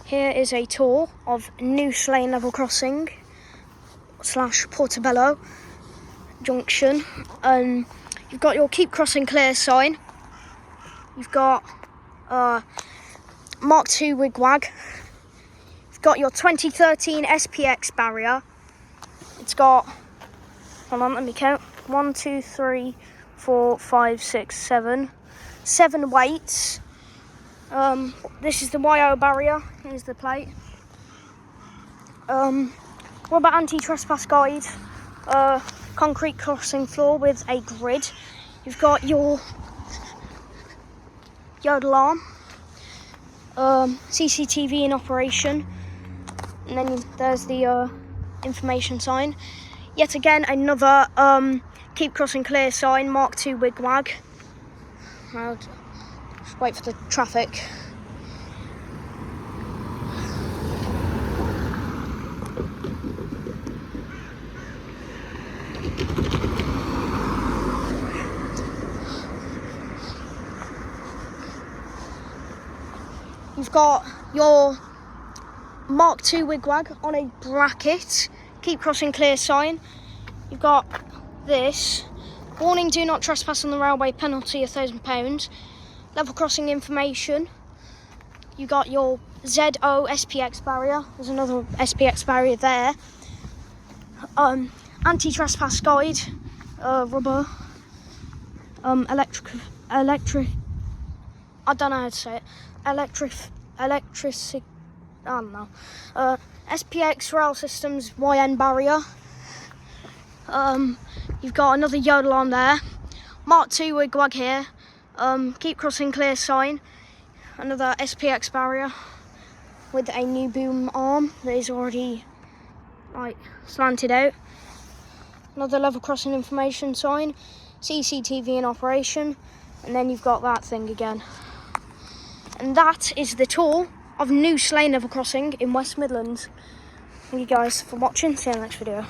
Here is a tour of Noose Lane level crossing / Portobello junction. You've got your keep crossing clear sign. You've got Mark II wigwag. You've got your 2013 SPX barrier. It's got, hold on, let me count. 1, 2, 3, 4, 5, 6, 7. 7 weights. This is the YO barrier. Here's the plate. What about anti-trespass guide? Concrete crossing floor with a grid. You've got your yodel arm. CCTV in operation. And then there's the information sign. Yet again, another keep crossing clear sign, Mark II wigwag. I'll just wait for the traffic. You've got your Mark II wigwag on a bracket, keep crossing clear sign. You've got this, warning, do not trespass on the railway, penalty £1,000. Level crossing information. You got your ZO SPX barrier. There's another SPX barrier there. Anti-trespass guide, rubber, electric. I don't know how to say it. Electric. I don't know. SPX rail systems YN barrier. You've got another yodel on there. Mark II wigwag here. Keep crossing clear sign. Another SPX barrier with a new boom arm that is already slanted out. Another level crossing information sign. CCTV in operation. And then you've got that thing again. And that is the tour of Noose Lane level crossing in West Midlands. Thank you guys for watching. See you in the next video.